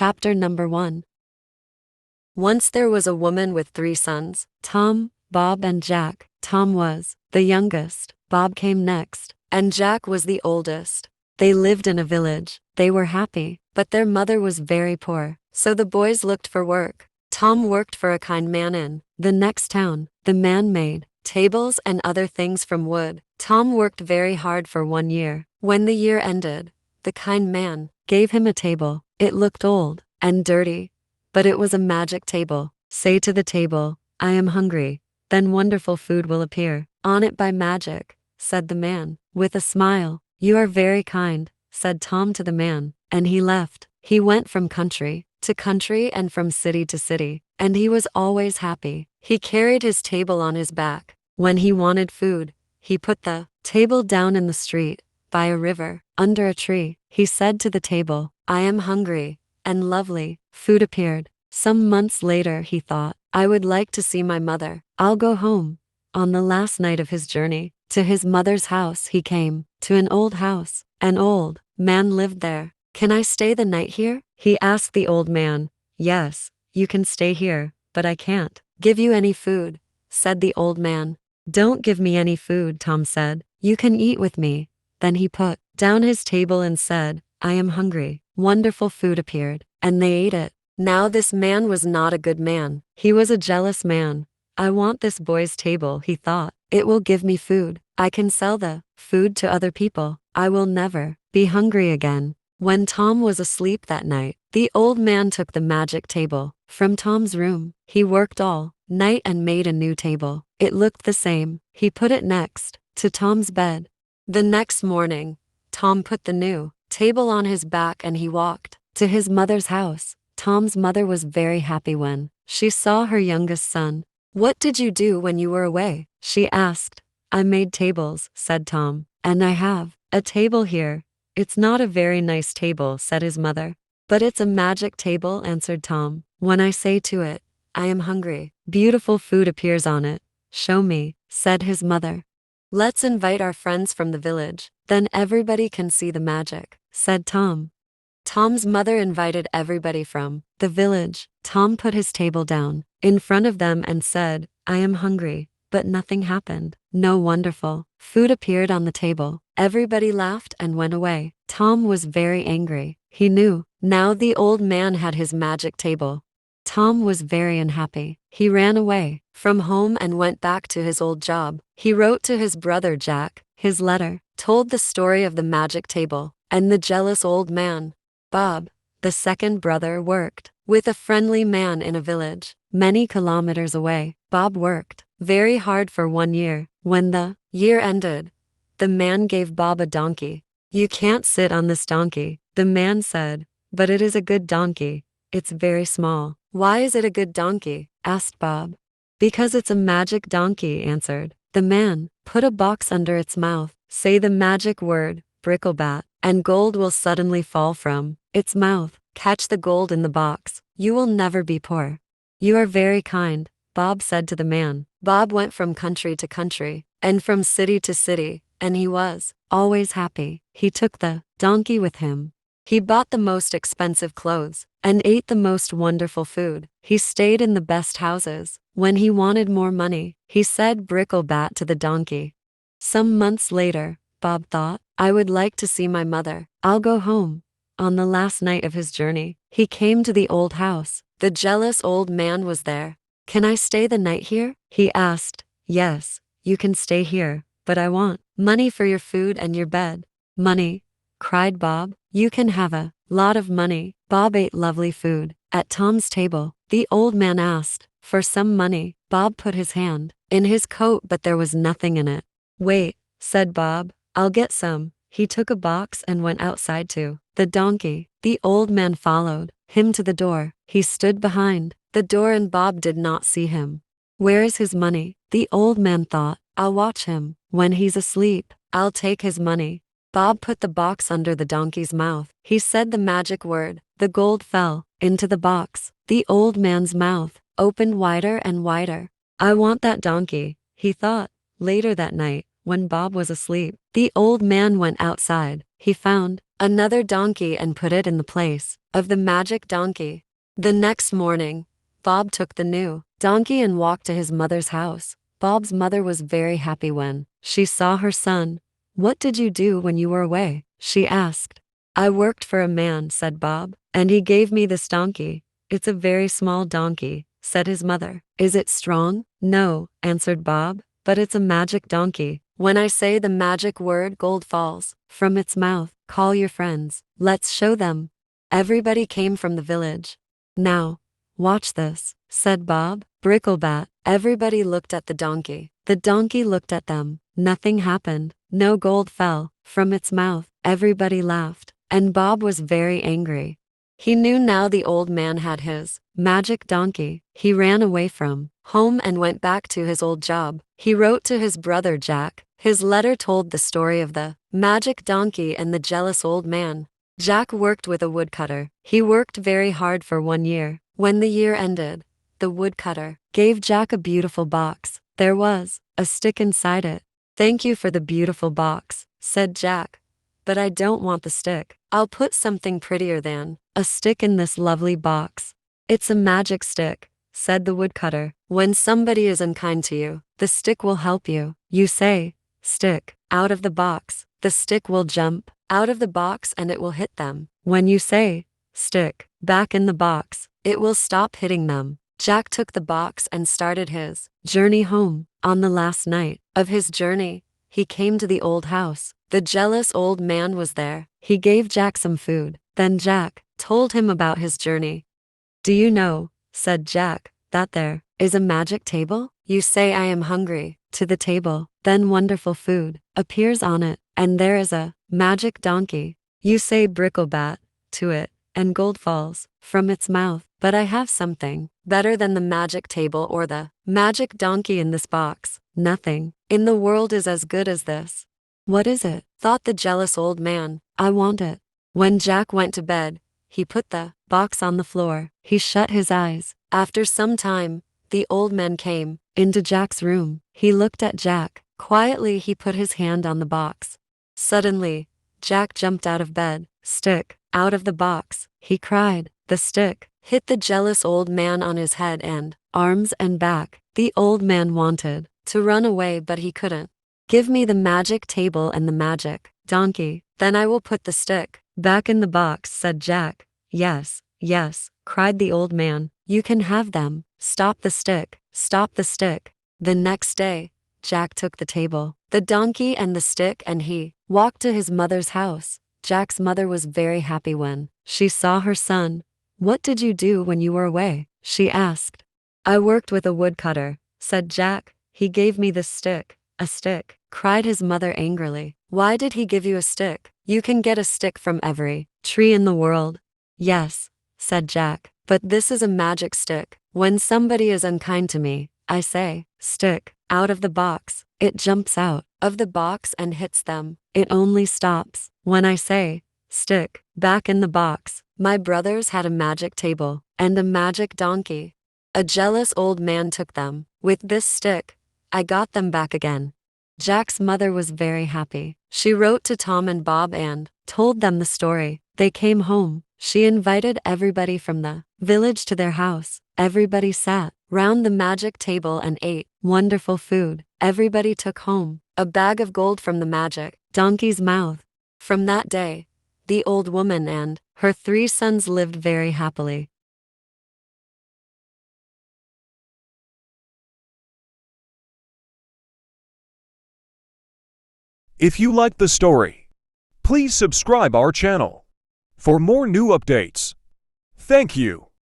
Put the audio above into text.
Chapter number 1. Once there was a woman with 3 sons, Tom, Bob and Jack. Tom was the youngest, Bob came next, and Jack was the oldest. They lived in a village. They were happy, but their mother was very poor, so the boys looked for work. Tom worked for a kind man in the next town. The man made tables and other things from wood. Tom worked very hard for 1 year. When the year ended, the kind man gave him a table. It looked old and dirty, but it was a magic table. Say to the table, "I am hungry," then wonderful food will appear on it by magic, said the man, with a smile. You are very kind, said Tom to the man, and he left. He went from country to country and from city to city, and he was always happy. He carried his table on his back. When he wanted food, he put the table down in the street, by a river, under a tree. He said to the table, I am hungry, and lovely food appeared. Some months later he thought, I would like to see my mother. I'll go home. On the last night of his journey to his mother's house he came to an old house. An old man lived there. Can I stay the night here? He asked the old man. Yes, you can stay here, but I can't give you any food, said the old man. Don't give me any food, Tom said. You can eat with me. Then he put down his table and said, I am hungry. Wonderful food appeared, and they ate it. Now this man was not a good man. He was a jealous man. I want this boy's table, he thought. It will give me food. I can sell the food to other people. I will never be hungry again. When Tom was asleep that night, the old man took the magic table from Tom's room. He worked all night and made a new table. It looked the same. He put it next to Tom's bed. The next morning, Tom put the new table on his back and he walked to his mother's house. Tom's mother was very happy when she saw her youngest son. What did you do when you were away? She asked. I made tables, said Tom, and I have a table here. It's not a very nice table, said his mother. But it's a magic table, answered Tom. When I say to it, I am hungry, beautiful food appears on it. Show me, said his mother. Let's invite our friends from the village, then everybody can see the magic, said Tom. Tom's mother invited everybody from the village. Tom put his table down in front of them and said, I am hungry, but nothing happened. No wonderful food appeared on the table. Everybody laughed and went away. Tom was very angry. He knew now the old man had his magic table. Tom was very unhappy. He ran away from home and went back to his old job. He wrote to his brother Jack. His letter told the story of the magic table and the jealous old man. Bob, the second brother, worked with a friendly man in a village many kilometers away. Bob worked very hard for 1 year. When the year ended, the man gave Bob a donkey. You can't sit on this donkey, the man said, but it is a good donkey. It's very small. Why is it a good donkey? Asked Bob. Because it's a magic donkey, answered the man. Put a box under its mouth. Say the magic word, bricklebat, and gold will suddenly fall from its mouth. Catch the gold in the box. You will never be poor. You are very kind, Bob said to the man. Bob went from country to country, and from city to city, and he was always happy. He took the donkey with him. He bought the most expensive clothes, and ate the most wonderful food. He stayed in the best houses. When he wanted more money, he said bricklebat to the donkey. Some months later, Bob thought, I would like to see my mother. I'll go home. On the last night of his journey, he came to the old house. The jealous old man was there. Can I stay the night here? He asked. Yes, you can stay here, but I want money for your food and your bed. Money? Cried Bob. You can have a lot of money. Bob ate lovely food at Tom's table. The old man asked for some money. Bob put his hand in his coat, but there was nothing in it. Wait, said Bob. I'll get some. He took a box and went outside to the donkey. The old man followed him to the door. He stood behind the door and Bob did not see him. Where is his money? The old man thought. I'll watch him. When he's asleep, I'll take his money. Bob put the box under the donkey's mouth. He said the magic word. The gold fell into the box. The old man's mouth opened wider and wider. I want that donkey, he thought. Later that night, when Bob was asleep, the old man went outside. He found another donkey and put it in the place of the magic donkey. The next morning, Bob took the new donkey and walked to his mother's house. Bob's mother was very happy when she saw her son. "What did you do when you were away?" she asked. "I worked for a man," said Bob, "and he gave me this donkey." "It's a very small donkey," said his mother. "Is it strong?" "No," answered Bob, "but it's a magic donkey. When I say the magic word, gold falls from its mouth. Call your friends. Let's show them." Everybody came from the village. "Now, watch this," said Bob. Bricklebat. Everybody looked at the donkey. The donkey looked at them. Nothing happened. No gold fell from its mouth. Everybody laughed, and Bob was very angry. He knew now the old man had his magic donkey. He ran away from home and went back to his old job. He wrote to his brother Jack. His letter told the story of the magic donkey and the jealous old man. Jack worked with a woodcutter. He worked very hard for 1 year. When the year ended, the woodcutter gave Jack a beautiful box. There was a stick inside it. "Thank you for the beautiful box," said Jack, "but I don't want the stick. I'll put something prettier than a stick in this lovely box." "It's a magic stick," said the woodcutter. "When somebody is unkind to you, the stick will help you. You say, 'Stick,' out of the box. The stick will jump out of the box and it will hit them. When you say, 'Stick,' back in the box, it will stop hitting them." Jack took the box and started his journey home. On the last night of his journey, he came to the old house. The jealous old man was there. He gave Jack some food. Then Jack told him about his journey. "Do you know," said Jack, "that there is a magic table? You say I am hungry to the table. Then wonderful food appears on it, and there is a magic donkey. You say Bricklebat to it, and gold falls from its mouth. But I have something better than the magic table or the magic donkey in this box. Nothing in the world is as good as this." "What is it?" thought the jealous old man. "I want it." When Jack went to bed, he put the box on the floor. He shut his eyes. After some time, the old man came into Jack's room. He looked at Jack. Quietly he put his hand on the box. Suddenly, Jack jumped out of bed. "Stick out of the box," he cried. The stick hit the jealous old man on his head and arms and back. The old man wanted to run away, but he couldn't. "Give me the magic table and the magic donkey, then I will put the stick back in the box," said Jack. "Yes, yes," cried the old man. "You can have them. Stop the stick, stop the stick." The next day, Jack took the table, the donkey and the stick, and he walked to his mother's house. Jack's mother was very happy when she saw her son. "What did you do when you were away?" she asked. "I worked with a woodcutter," said Jack. "He gave me this stick." "A stick?" cried his mother angrily. "Why did he give you a stick? You can get a stick from every tree in the world." "Yes," said Jack, "but this is a magic stick. When somebody is unkind to me, I say, 'Stick out of the box.' It jumps out of the box and hits them. It only stops when I say, 'Stick back in the box.' My brothers had a magic table and a magic donkey. A jealous old man took them. With this stick, I got them back again." Jack's mother was very happy. She wrote to Tom and Bob and told them the story. They came home. She invited everybody from the village to their house. Everybody sat round the magic table and ate wonderful food. Everybody took home a bag of gold from the magic donkey's mouth. From that day, the old woman and her 3 sons lived very happily. If you liked the story, please subscribe our channel for more new updates. Thank you.